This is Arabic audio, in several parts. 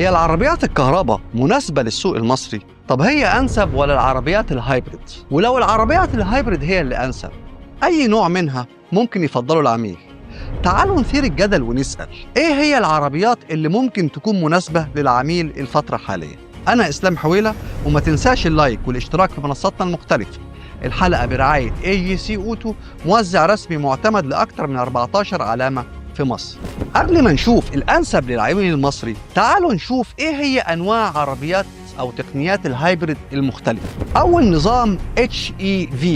هي العربيات الكهرباء مناسبة للسوق المصري؟ طب هي أنسب ولا العربيات الهايبريد؟ ولو العربيات الهايبريد هي اللي أنسب، أي نوع منها ممكن يفضله العميل؟ تعالوا نثير الجدل ونسأل إيه هي العربيات اللي ممكن تكون مناسبة للعميل الفترة الحالية؟ أنا إسلام حويلة، وما تنساش اللايك والاشتراك في منصاتنا المختلفة. الحلقة برعاية AGC أوتو، موزع رسمي معتمد لأكثر من 14 علامة في مصر. قبل ما نشوف الأنسب للعميل المصري، تعالوا نشوف إيه هي أنواع عربيات أو تقنيات الهايبريد المختلفة. أول نظام HEV،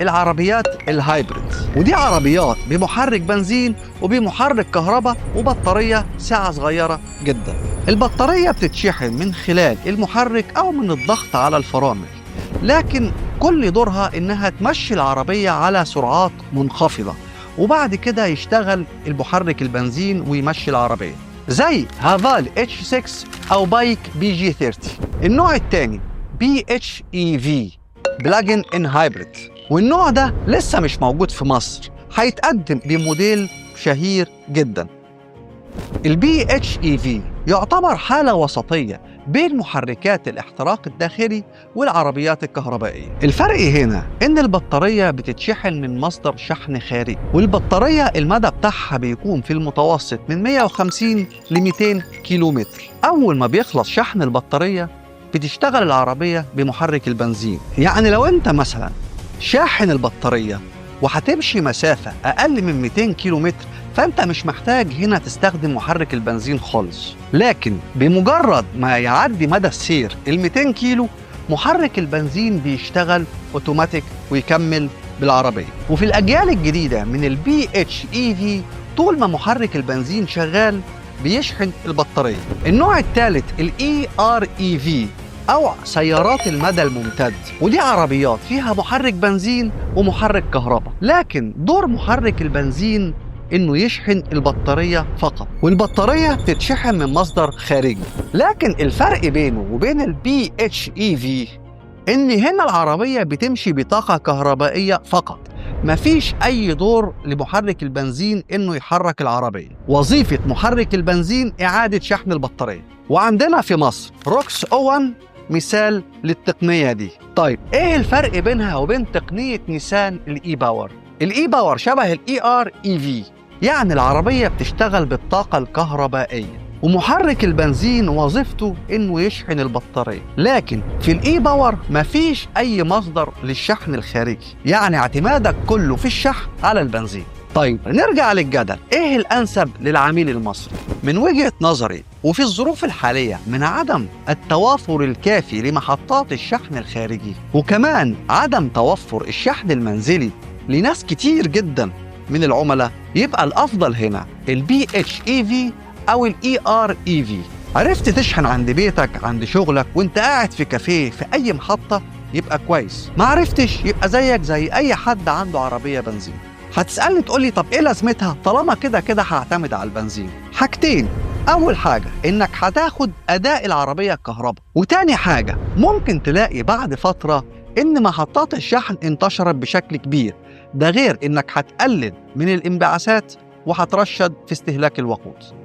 العربيات الهايبريد، ودي عربيات بمحرك بنزين وبمحرك كهرباء وبطارية ساعة صغيرة جدا. البطارية بتتشحن من خلال المحرك أو من الضغط على الفرامل، لكن كل دورها إنها تمشي العربية على سرعات منخفضة، وبعد كده يشتغل المحرك البنزين ويمشي العربية، زي هافال H6 أو بايك BG30. النوع الثاني BHEV، بلاجن إن هايبريد، والنوع ده لسه مش موجود في مصر، هيتقدم بموديل شهير جدا. البي اتش اي في يعتبر حالة وسطية بين محركات الاحتراق الداخلي والعربيات الكهربائية. الفرق هنا ان البطارية بتتشحن من مصدر شحن خارجي، والبطارية المدى بتاعها بيكون في المتوسط من 150 ل 200 كيلومتر. اول ما بيخلص شحن البطارية بتشتغل العربية بمحرك البنزين. يعني لو انت مثلا شاحن البطارية وهتمشي مسافة أقل من 200 كيلومتر، فأنت مش محتاج هنا تستخدم محرك البنزين خالص. لكن بمجرد ما يعدي مدى السير 200 كيلو، محرك البنزين بيشتغل أوتوماتيك ويكمل بالعربية. وفي الأجيال الجديدة من البي اتش اي في، طول ما محرك البنزين شغال بيشحن البطارية. النوع الثالث الاي ار اي في، أو سيارات المدى الممتد، ودي عربيات فيها محرك بنزين ومحرك كهرباء، لكن دور محرك البنزين إنه يشحن البطارية فقط، والبطارية بتتشحن من مصدر خارجي. لكن الفرق بينه وبين البي اتش اي في إن هنا العربية بتمشي بطاقة كهربائية فقط، مفيش أي دور لمحرك البنزين إنه يحرك العربية. وظيفة محرك البنزين إعادة شحن البطارية. وعندنا في مصر روكس أوان مثال للتقنية دي. طيب ايه الفرق بينها وبين تقنية نيسان الاي باور؟ الاي باور شبه الاي ار اي في، يعني العربية بتشتغل بالطاقة الكهربائية، ومحرك البنزين وظيفته انه يشحن البطارية. لكن في الاي باور مفيش اي مصدر للشحن الخارجي، يعني اعتمادك كله في الشحن على البنزين. طيب نرجع للجدل، ايه الانسب للعميل المصري؟ من وجهة نظري وفي الظروف الحالية، من عدم التوافر الكافي لمحطات الشحن الخارجي، وكمان عدم توفر الشحن المنزلي لناس كتير جدا من العملاء، يبقى الافضل هنا البي اتش اي في او الاي ار اي في. عرفت تشحن عند بيتك، عند شغلك، وانت قاعد في كافيه، في اي محطة، يبقى كويس. ما عرفتش يبقى زيك زي اي حد عنده عربية بنزين. هتسألني تقولي طب ايه لازمتها طالما كده كده هعتمد على البنزين؟ حاجتين، اول حاجة انك هتاخد اداء العربية الكهرباء، وتاني حاجة ممكن تلاقي بعد فترة ان محطات الشحن انتشرت بشكل كبير، ده غير انك هتقلل من الانبعاثات وهترشد في استهلاك الوقود.